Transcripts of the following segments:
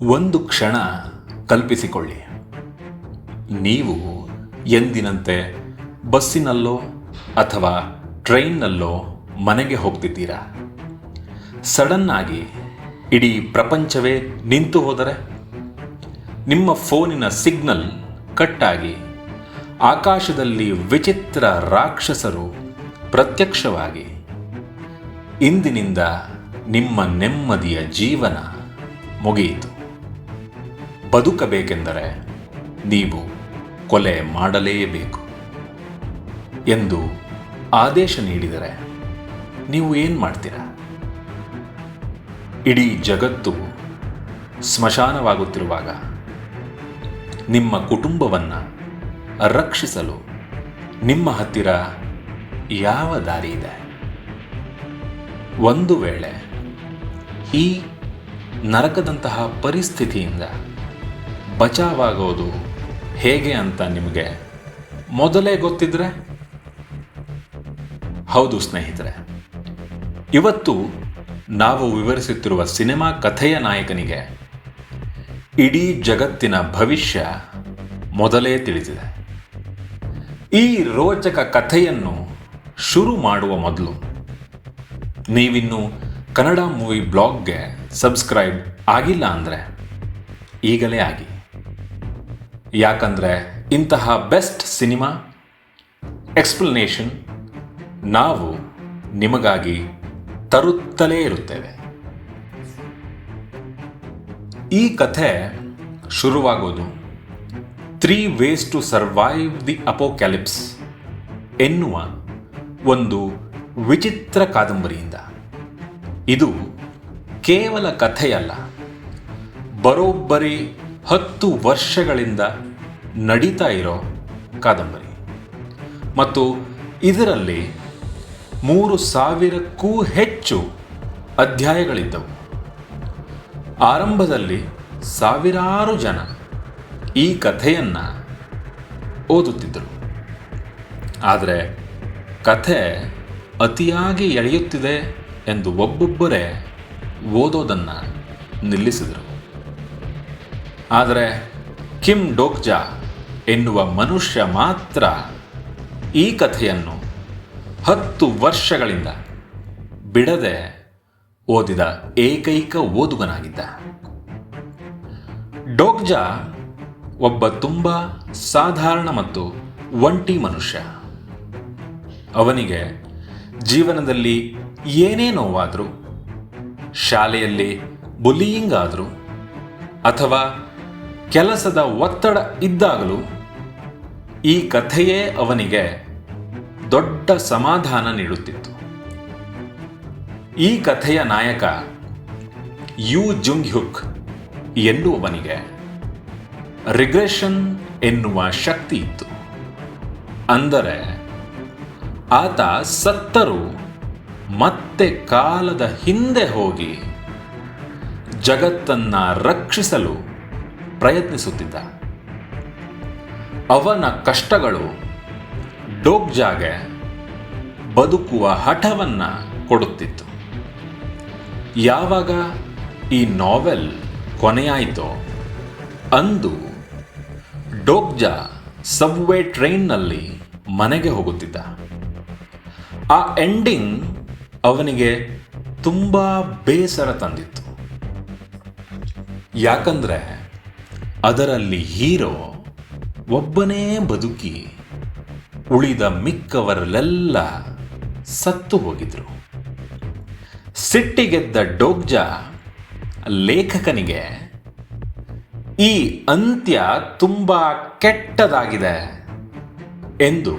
ಒಂದು ಕ್ಷಣ ಕಲ್ಪಿಸಿಕೊಳ್ಳಿ, ನೀವು ಎಂದಿನಂತೆ ಬಸ್ಸಿನಲ್ಲೋ ಅಥವಾ ಟ್ರೈನ್ನಲ್ಲೋ ಮನೆಗೆ ಹೋಗ್ತಿದ್ದೀರಾ. ಸಡನ್ ಆಗಿ ಇಡೀ ಪ್ರಪಂಚವೇ ನಿಂತು ಹೋದರೆ, ನಿಮ್ಮ ಫೋನಿನ ಸಿಗ್ನಲ್ ಕಟ್ಟಾಗಿ ಆಕಾಶದಲ್ಲಿ ವಿಚಿತ್ರ ರಾಕ್ಷಸರು ಪ್ರತ್ಯಕ್ಷವಾಗಿ ಇಂದಿನಿಂದ ನಿಮ್ಮ ನೆಮ್ಮದಿಯ ಜೀವನ ಮುಗಿಯಿತು. ಬದುಕಬೇಕೆಂದರೆ ನೀವು ಕೊಲೆ ಮಾಡಲೇಬೇಕು ಎಂದು ಆದೇಶ ನೀಡಿದರೆ ನೀವು ಏನು ಮಾಡ್ತೀರಾ? ಇಡೀ ಜಗತ್ತು ಸ್ಮಶಾನವಾಗುತ್ತಿರುವಾಗ ನಿಮ್ಮ ಕುಟುಂಬವನ್ನು ರಕ್ಷಿಸಲು ನಿಮ್ಮ ಹತ್ತಿರ ಯಾವ ದಾರಿ ಇದೆ? ಒಂದು ವೇಳೆ ಈ ನರಕದಂತಹ ಪರಿಸ್ಥಿತಿಯಿಂದ ಬಚಾವಾಗೋದು ಹೇಗೆ ಅಂತ ನಿಮಗೆ ಮೊದಲೇ ಗೊತ್ತಿದ್ರೆ? ಹೌದು ಸ್ನೇಹಿತರೆ, ಇವತ್ತು ನಾವು ವಿವರಿಸುತ್ತಿರುವ ಸಿನಿಮಾ ಕಥೆಯ ನಾಯಕನಿಗೆ ಇಡೀ ಜಗತ್ತಿನ ಭವಿಷ್ಯ ಮೊದಲೇ ತಿಳಿದಿದೆ. ಈ ರೋಚಕ ಕಥೆಯನ್ನು ಶುರು ಮಾಡುವ ಮೊದಲು ನೀವಿನ್ನೂ ಕನ್ನಡ ಮೂವಿ ಬ್ಲಾಗ್ಗೆ ಸಬ್ಸ್ಕ್ರೈಬ್ ಆಗಿಲ್ಲ ಅಂದರೆ ಈಗಲೇ ಆಗಿ. ಯಾಕಂದರೆ ಇಂತಹ ಬೆಸ್ಟ್ ಸಿನಿಮಾ ಎಕ್ಸ್ಪ್ಲನೇಷನ್ ನಾವು ನಿಮಗಾಗಿ ತರುತ್ತಲೇ ಇರುತ್ತೇವೆ. ಈ ಕಥೆ ಶುರುವಾಗೋದು 3 ways to survive the apocalypse ಎನ್ನುವ ಒಂದು ವಿಚಿತ್ರ ಕಾದಂಬರಿಯಿಂದ. ಇದು ಕೇವಲ ಕಥೆಯಲ್ಲ, ಬರೋಬ್ಬರಿ 10 ವರ್ಷಗಳಿಂದ ನಡೀತಾ ಇರೋ ಕಾದಂಬರಿ. ಮತ್ತು ಇದರಲ್ಲಿ 3,000ಕ್ಕೂ ಹೆಚ್ಚು ಅಧ್ಯಾಯಗಳಿದ್ದವು. ಆರಂಭದಲ್ಲಿ ಸಾವಿರಾರು ಜನ ಈ ಕಥೆಯನ್ನು ಓದುತ್ತಿದ್ದರು. ಆದರೆ ಕಥೆ ಅತಿಯಾಗಿ ಎಳೆಯುತ್ತಿದೆ ಎಂದು ಒಬ್ಬೊಬ್ಬರೇ ಓದೋದನ್ನು ನಿಲ್ಲಿಸಿದರು. ಆದರೆ ಕಿಮ್ ಡೋಕ್ಜಾ ಎನ್ನುವ ಮನುಷ್ಯ ಮಾತ್ರ ಈ ಕಥೆಯನ್ನು 10 ವರ್ಷಗಳಿಂದ ಬಿಡದೆ ಓದಿದ ಏಕೈಕ ಓದುಗನಾಗಿದ್ದ. ಡೋಕ್ಜಾ ಒಬ್ಬ ತುಂಬ ಸಾಧಾರಣ ಮತ್ತು ಒಂಟಿ ಮನುಷ್ಯ. ಅವನಿಗೆ ಜೀವನದಲ್ಲಿ ಏನೇ ನೋವಾದರೂ, ಶಾಲೆಯಲ್ಲಿ ಬುಲಿಯಿಂಗ್ ಆದರೂ ಅಥವಾ ಕೆಲಸದ ಒತ್ತಡ ಇದ್ದಾಗಲೂ ಈ ಕಥೆಯೇ ಅವನಿಗೆ ದೊಡ್ಡ ಸಮಾಧಾನ ನೀಡುತ್ತಿತ್ತು. ಈ ಕಥೆಯ ನಾಯಕ ಯು ಜುಂಗ್ ಹ್ಯುಕ್ ಎನ್ನುವವನಿಗೆ ರಿಗ್ರೆಷನ್ ಎನ್ನುವ ಶಕ್ತಿ ಇತ್ತು. ಅಂದರೆ ಆತ ಸತ್ತರೂ ಮತ್ತೆ ಕಾಲದ ಹಿಂದೆ ಹೋಗಿ ಜಗತ್ತನ್ನು ರಕ್ಷಿಸಲು ಪ್ರಯತ್ನಿಸುತ್ತಿದ್ದ. ಅವನ ಕಷ್ಟಗಳು ಡೋಕ್ಜಾಗೆ ಬದುಕುವ ಹಠವನ್ನು ಕೊಡುತ್ತಿತ್ತು. ಯಾವಾಗ ಈ ನಾವೆಲ್ ಕೊನೆಯಾಯಿತೋ ಅಂದು ಡೋಕ್ಜಾ ಸಬ್ವೇ ಟ್ರೈನ್ನಲ್ಲಿ ಮನೆಗೆ ಹೋಗುತ್ತಿದ್ದ. ಆ ಎಂಡಿಂಗ್ ಅವನಿಗೆ ತುಂಬ ಬೇಸರ ತಂದಿತ್ತು. ಯಾಕಂದರೆ ಅದರಲ್ಲಿ ಹೀರೋ ಒಬ್ಬನೇ ಬದುಕಿ ಉಳಿದ ಮಿಕ್ಕವರಲ್ಲೆಲ್ಲ ಸತ್ತು ಹೋಗಿದ್ರು. ಸಿಟ್ಟಿಗೆದ್ದ ಡೋಕ್ಜಾ ಲೇಖಕನಿಗೆ ಈ ಅಂತ್ಯ ತುಂಬ ಕೆಟ್ಟದಾಗಿದೆ ಎಂದು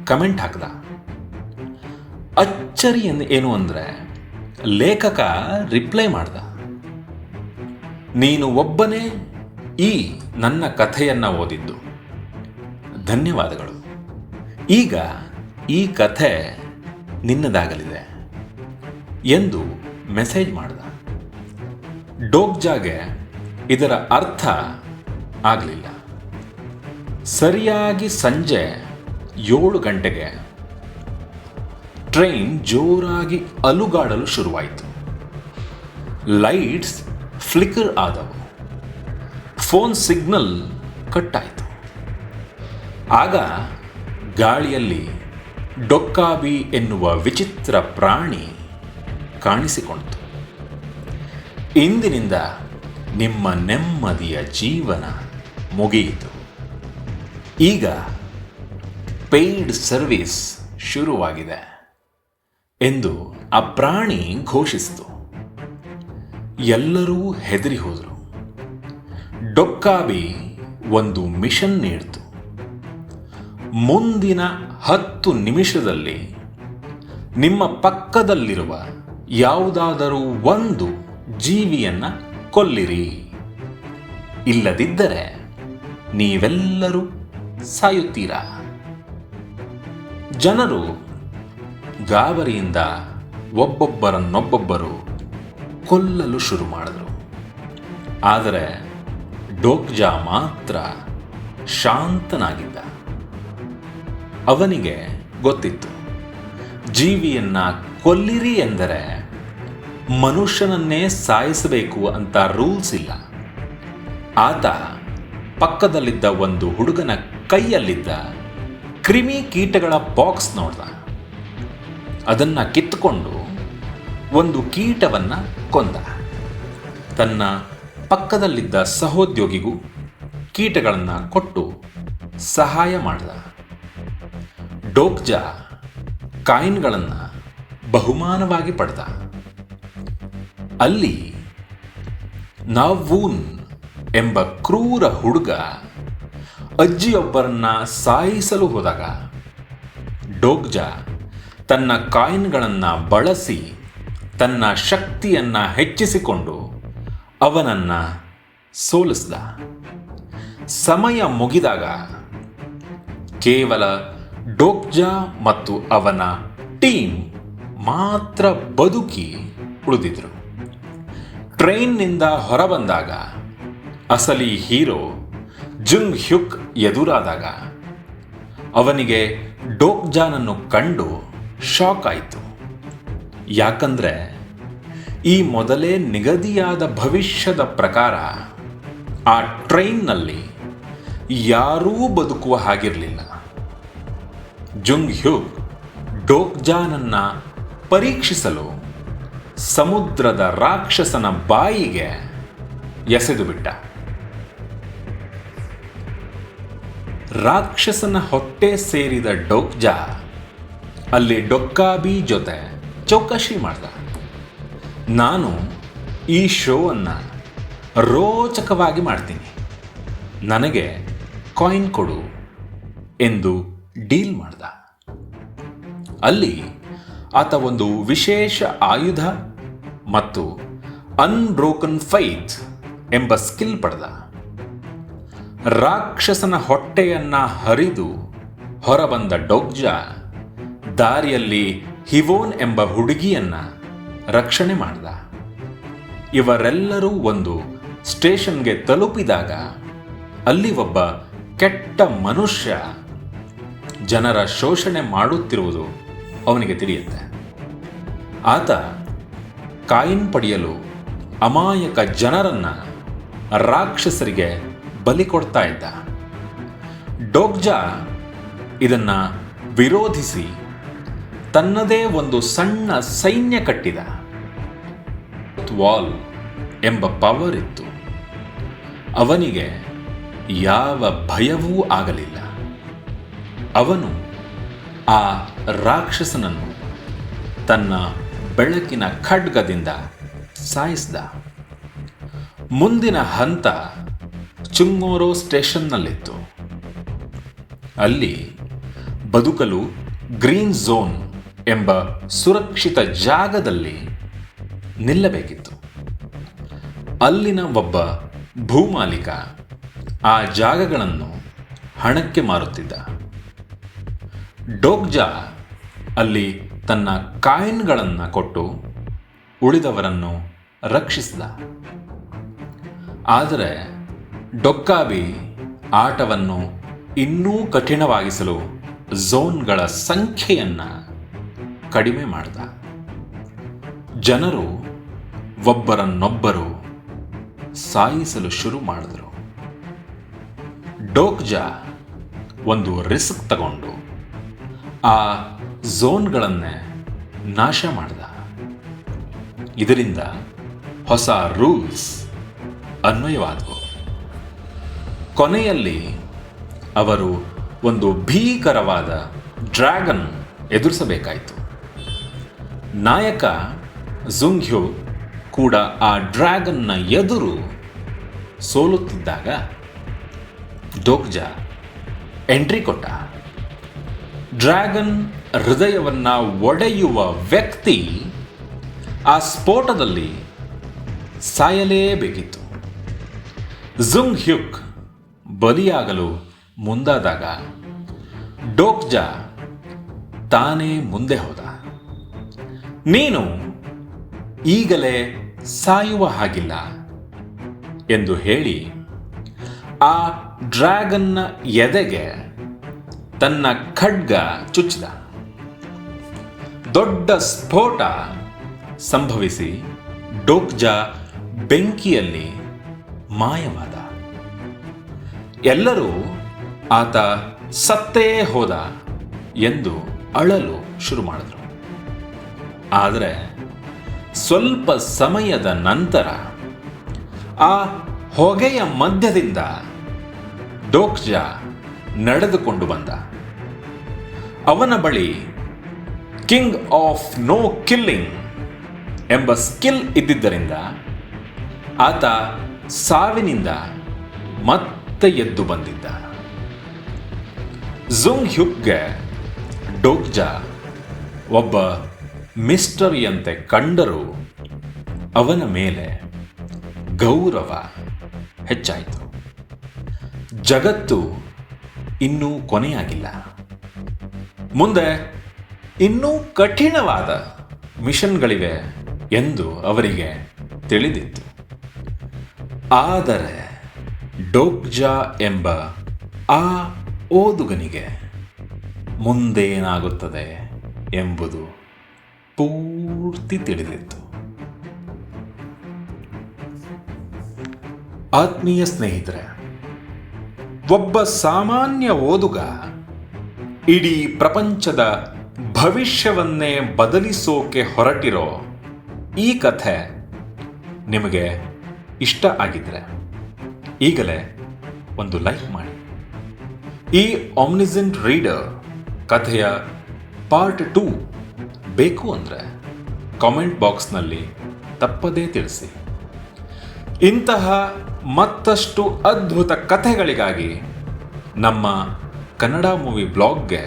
ಕಮೆಂಟ್ ಹಾಕಿದ. ಅಚ್ಚರಿ ಏನು ಅಂದರೆ, ಲೇಖಕ ರಿಪ್ಲೈ ಮಾಡ್ದ, ನೀನು ಒಬ್ಬನೇ ಈ ನನ್ನ ಕಥೆಯನ್ನು ಓದಿದ್ದು, ಧನ್ಯವಾದಗಳು. ಈಗ ಈ ಕಥೆ ನಿನ್ನದಾಗಲಿದೆ ಎಂದು ಮೆಸೇಜ್ ಮಾಡ್ದ. ಡೋಕ್ಜಾಗೆ ಇದರ ಅರ್ಥ ಆಗಲಿಲ್ಲ. ಸರಿಯಾಗಿ ಸಂಜೆ 7 ಗಂಟೆಗೆ ಟ್ರೈನ್ ಜೋರಾಗಿ ಅಲುಗಾಡಲು ಶುರುವಾಯಿತು. ಲೈಟ್ಸ್ ಫ್ಲಿಕರ್ ಆದವು. ಫೋನ್ ಸಿಗ್ನಲ್ ಕಟ್ಟಾಯಿತು. ಆಗ ಗಾಳಿಯಲ್ಲಿ ಡೊಕ್ಕಾಬಿ ಎನ್ನುವ ವಿಚಿತ್ರ ಪ್ರಾಣಿ ಕಾಣಿಸಿಕೊಂಡಿತು. ಇಂದಿನಿಂದ ನಿಮ್ಮ ನೆಮ್ಮದಿಯ ಜೀವನ ಮುಗಿಯಿತು. ಈಗ ಪೇಯ್ಡ್ ಸರ್ವಿಸ್ ಶುರುವಾಗಿದೆ ಎಂದು ಆ ಪ್ರಾಣಿ ಘೋಷಿಸಿತು. ಎಲ್ಲರೂ ಹೆದರಿ ಹೋದರು. ಡೊಕ್ಕಾಬಿ ಒಂದು ಮಿಷನ್ ನೀಡಿತು. ಮುಂದಿನ 10 ನಿಮಿಷದಲ್ಲಿ ನಿಮ್ಮ ಪಕ್ಕದಲ್ಲಿರುವ ಯಾವುದಾದರೂ ಒಂದು ಜೀವಿಯನ್ನು ಕೊಲ್ಲಿರಿ. ಇಲ್ಲದಿದ್ದರೆ ನೀವೆಲ್ಲರೂ ಸಾಯುತ್ತೀರಾ. ಜನರು ಗಾಬರಿಯಿಂದ ಒಬ್ಬೊಬ್ಬರನ್ನೊಬ್ಬೊಬ್ಬರು ಕೊಲ್ಲಲು ಶುರು ಮಾಡಿದರು. ಆದರೆ ಡೋಕ್ಜಾ ಮಾತ್ರ ಶಾಂತನಾಗಿದ್ದ. ಅವನಿಗೆ ಗೊತ್ತಿತ್ತು, ಜೀವಿಯನ್ನ ಕೊಲ್ಲಿರಿ ಎಂದರೆ ಮನುಷ್ಯನನ್ನೇ ಸಾಯಿಸಬೇಕು ಅಂತ ರೂಲ್ಸ್ ಇಲ್ಲ. ಆತ ಪಕ್ಕದಲ್ಲಿದ್ದ ಒಂದು ಹುಡುಗನ ಕೈಯಲ್ಲಿದ್ದ ಕ್ರಿಮಿ ಕೀಟಗಳ ಬಾಕ್ಸ್ ನೋಡ್ದ. ಅದನ್ನ ಕಿತ್ತುಕೊಂಡು ಒಂದು ಕೀಟವನ್ನು ಕೊಂದ. ತನ್ನ ಪಕ್ಕದಲ್ಲಿದ್ದ ಸಹೋದ್ಯೋಗಿಗೂ ಕೀಟಗಳನ್ನು ಕೊಟ್ಟು ಸಹಾಯ ಮಾಡಿದ. ಡೋಕ್ಜಾ ಕಾಯಿನ್ಗಳನ್ನು ಬಹುಮಾನವಾಗಿ ಪಡೆದ. ಅಲ್ಲಿ ನಾವೂನ್ ಎಂಬ ಕ್ರೂರ ಹುಡುಗ ಅಜ್ಜಿಯೊಬ್ಬರನ್ನ ಸಾಯಿಸಲು ಹೋದಾಗ ಡೋಕ್ಜಾ ತನ್ನ ಕಾಯಿನ್ಗಳನ್ನು ಬಳಸಿ ತನ್ನ ಶಕ್ತಿಯನ್ನು ಹೆಚ್ಚಿಸಿಕೊಂಡು ಅವನನ್ನು ಸೋಲಿಸಿದ. ಸಮಯ ಮುಗಿದಾಗ ಕೇವಲ ಡೋಕ್ಜಾ ಮತ್ತು ಅವನ ಟೀಮ್ ಮಾತ್ರ ಬದುಕಿ ಉಳಿದಿದ್ರು. ಟ್ರೈನ್ನಿಂದ ಹೊರಬಂದಾಗ ಅಸಲಿ ಹೀರೋ ಜುಂಗ್ ಹ್ಯುಕ್ ಎದುರಾದಾಗ ಅವನಿಗೆ ಡೋಕ್ಜಾನನ್ನು ಕಂಡು ಶಾಕ್ ಆಯಿತು. ಯಾಕಂದ್ರೆ ಈ ಮೊದಲೇ ನಿಗದಿಯಾದ ಭವಿಷ್ಯದ ಪ್ರಕಾರ ಆ ಟ್ರೈನ್ನಲ್ಲಿ ಯಾರೂ ಬದುಕುವ ಹಾಗಿರಲಿಲ್ಲ. ಜುಂಗ್ ಹ್ಯುಕ್ ಡೋಕ್ಜಾನನ್ನ ಪರೀಕ್ಷಿಸಲು ಸಮುದ್ರದ ರಾಕ್ಷಸನ ಬಾಯಿಗೆ ಎಸೆದು ಬಿಟ್ಟ. ರಾಕ್ಷಸನ ಹೊಟ್ಟೆ ಸೇರಿದ ಡೋಕ್ಜಾ ಅಲ್ಲಿ ಡೊಕ್ಕಾಬಿ ಜೊತೆ ಚೌಕಾಶಿ ಮಾಡ್ದ. ನಾನು ಈ ಶೋವನ್ನು ರೋಚಕವಾಗಿ ಮಾಡ್ತೀನಿ, ನನಗೆ ಕಾಯಿನ್ ಕೊಡು ಎಂದು ಡೀಲ್ ಮಾಡ್ದ. ಅಲ್ಲಿ ಆತ ಒಂದು ವಿಶೇಷ ಆಯುಧ ಮತ್ತು ಅನ್ಬ್ರೋಕನ್ ಫೈತ್ ಎಂಬ ಸ್ಕಿಲ್ ಪಡೆದ. ರಾಕ್ಷಸನ ಹೊಟ್ಟೆಯನ್ನ ಹರಿದು ಹೊರಬಂದ ಡೋಕ್ಜಾ ದಾರಿಯಲ್ಲಿ ಹಿವೋನ್ ಎಂಬ ಹುಡುಗಿಯನ್ನ ರಕ್ಷಣೆ ಮಾಡಿದ. ಇವರೆಲ್ಲರೂ ಒಂದು ಸ್ಟೇಷನ್ಗೆ ತಲುಪಿದಾಗ ಅಲ್ಲಿ ಒಬ್ಬ ಕೆಟ್ಟ ಮನುಷ್ಯ ಜನರ ಶೋಷಣೆ ಮಾಡುತ್ತಿರುವುದು ಅವನಿಗೆ ತಿಳಿಯುತ್ತೆ. ಆತ ಕಾಯಿನ್ ಪಡೆಯಲು ಅಮಾಯಕ ಜನರನ್ನ ರಾಕ್ಷಸರಿಗೆ ಬಲಿ ಕೊಡ್ತಾ ಇದ್ದ. ಡೋಕ್ಜಾ ಇದನ್ನ ವಿರೋಧಿಸಿ ತನ್ನದೇ ಒಂದು ಸಣ್ಣ ಸೈನ್ಯ ಕಟ್ಟಿದ. ವಾಲ್ ಎಂಬ ಪವರ್ ಇತ್ತು. ಅವನಿಗೆ ಯಾವ ಭಯವೂ ಆಗಲಿಲ್ಲ. ಅವನು ಆ ರಾಕ್ಷಸನನ್ನು ತನ್ನ ಬೆಳಕಿನ ಖಡ್ಗದಿಂದ ಸಾಯಿಸಿದ. ಮುಂದಿನ ಹಂತ ಚುಂಗೋರೋ ಸ್ಟೇಷನ್ನಲ್ಲಿತ್ತು. ಅಲ್ಲಿ ಬದುಕಲು ಗ್ರೀನ್ ಝೋನ್ ಎಂಬ ಸುರಕ್ಷಿತ ಜಾಗದಲ್ಲಿ ನಿಲ್ಲಬೇಕಿತ್ತು. ಅಲ್ಲಿನ ಒಬ್ಬ ಭೂಮಾಲೀಕ ಆ ಜಾಗಗಳನ್ನು ಹಣಕ್ಕೆ ಮಾರುತ್ತಿದ್ದ. ಡೋಕ್ಜಾ ಅಲ್ಲಿ ತನ್ನ ಕಾಯಿನ್ಗಳನ್ನು ಕೊಟ್ಟು ಉಳಿದವರನ್ನು ರಕ್ಷಿಸಿದ. ಆದರೆ ಡೊಕ್ಕಾಬಿ ಆಟವನ್ನು ಇನ್ನೂ ಕಠಿಣವಾಗಿಸಲು ಝೋನ್ಗಳ ಸಂಖ್ಯೆಯನ್ನು ಕಡಿಮೆ ಮಾಡಿದ. ಜನರು ಒಬ್ಬರನ್ನೊಬ್ಬರು ಸಾಯಿಸಲು ಶುರು ಮಾಡಿದರು. ಡೋಕ್ಜಾ ಒಂದು ರಿಸ್ಕ್ ತಗೊಂಡು ಆ ಝೋನ್ಗಳನ್ನೇ ನಾಶ ಮಾಡ್ದ. ಇದರಿಂದ ಹೊಸ ರೂಲ್ಸ್ ಅನ್ವಯವಾದವು. ಕೊನೆಯಲ್ಲಿ ಅವರು ಒಂದು ಭೀಕರವಾದ ಡ್ರ್ಯಾಗನ್ ಎದುರಿಸಬೇಕಾಯಿತು. ನಾಯಕ ಝುಂಗ್ಹ್ಯು ಕೂಡ ಆ ಡ್ರ್ಯಾಗನ್ನ ಎದುರು ಸೋಲುತ್ತಿದ್ದಾಗ ಡೋಕ್ಜಾ ಎಂಟ್ರಿ ಕೊಟ್ಟ. ಡ್ರ್ಯಾಗನ್ ಹೃದಯವನ್ನು ಒಡೆಯುವ ವ್ಯಕ್ತಿ ಆ ಸ್ಫೋಟದಲ್ಲಿ ಸಾಯಲೇಬೇಕಿತ್ತು. ಝುಂಗ್ಹ್ಯುಕ್ ಬಲಿಯಾಗಲು ಮುಂದಾದಾಗ ಡೋಕ್ಜಾ ತಾನೇ ಮುಂದೆ ಹೋದ. ನೀನು ಈಗಲೇ ಸಾಯುವ ಹಾಗಿಲ್ಲ ಎಂದು ಹೇಳಿ ಆ ಡ್ರ್ಯಾಗನ್ನ ಎದೆಗೆ ತನ್ನ ಖಡ್ಗ ಚುಚ್ಚಿದ. ದೊಡ್ಡ ಸ್ಫೋಟ ಸಂಭವಿಸಿ ಡೋಕ್ಜಾ ಬೆಂಕಿಯಲ್ಲಿ ಮಾಯವಾದ. ಎಲ್ಲರೂ ಆತ ಸತ್ತೇ ಹೋದ ಎಂದು ಅಳಲು ಶುರು ಮಾಡಿದರು. ಆದರೆ ಸ್ವಲ್ಪ ಸಮಯದ ನಂತರ ಆ ಹೊಗೆಯ ಮಧ್ಯದಿಂದ ಡೋಕ್ಜಾ ನಡೆದುಕೊಂಡು ಬಂದ. ಅವನ ಬಳಿ ಕಿಂಗ್ ಆಫ್ ನೋ ಕಿಲ್ಲಿಂಗ್ ಎಂಬ ಸ್ಕಿಲ್ ಇದ್ದಿದ್ದರಿಂದ ಆತ ಸಾವಿನಿಂದ ಮತ್ತೆ ಎದ್ದು ಬಂದಿದ್ದ. ಝುಂಗ್ಹ್ಯುಕ್ಗೆ ಡೋಕ್ಜಾ ಒಬ್ಬ ಮಿಸ್ಟರಿಯಂತೆ ಕಂಡರೂ ಅವನ ಮೇಲೆ ಗೌರವ ಹೆಚ್ಚಾಯಿತು. ಜಗತ್ತು ಇನ್ನೂ ಕೊನೆಯಾಗಿಲ್ಲ. ಮುಂದೆ ಇನ್ನೂ ಕಠಿಣವಾದ ಮಿಷನ್ಗಳಿವೆ ಎಂದು ಅವರಿಗೆ ತಿಳಿದಿತ್ತು. ಆದರೆ ಡೋಕ್ಜಾ ಎಂಬ ಆ ಓದುಗನಿಗೆ ಮುಂದೇನಾಗುತ್ತದೆ ಎಂಬುದು ಪೂರ್ತಿ ತಿಳಿದಿತ್ತು. ಆತ್ಮೀಯ ಸ್ನೇಹಿತರೆ, ಒಬ್ಬ ಸಾಮಾನ್ಯ ಓದುಗ ಇಡೀ ಪ್ರಪಂಚದ ಭವಿಷ್ಯವನ್ನೇ ಬದಲಿಸೋಕೆ ಹೊರಟಿರೋ ಈ ಕಥೆ ನಿಮಗೆ ಇಷ್ಟ ಆಗಿದ್ರೆ ಈಗಲೇ ಒಂದು ಲೈಕ್ ಮಾಡಿ. ಈ ಆಮ್ನಿಸೆಂಟ್ ರೀಡರ್ ಕಥೆಯ ಪಾರ್ಟ್ 2 ಬೇಕು ಅಂದರೆ ಕಾಮೆಂಟ್ ಬಾಕ್ಸ್ನಲ್ಲಿ ತಪ್ಪದೇ ತಿಳಿಸಿ. ಇಂತಹ ಮತ್ತಷ್ಟು ಅದ್ಭುತ ಕಥೆಗಳಿಗಾಗಿ ನಮ್ಮ ಕನ್ನಡ ಮೂವಿ ಬ್ಲಾಗ್ಗೆ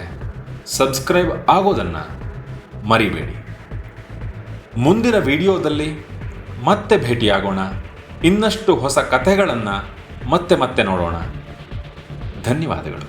ಸಬ್ಸ್ಕ್ರೈಬ್ ಆಗೋದನ್ನು ಮರಿಬೇಡಿ. ಮುಂದಿನ ವಿಡಿಯೋದಲ್ಲಿ ಮತ್ತೆ ಭೇಟಿಯಾಗೋಣ. ಇನ್ನಷ್ಟು ಹೊಸ ಕಥೆಗಳನ್ನು ಮತ್ತೆ ನೋಡೋಣ. ಧನ್ಯವಾದಗಳು.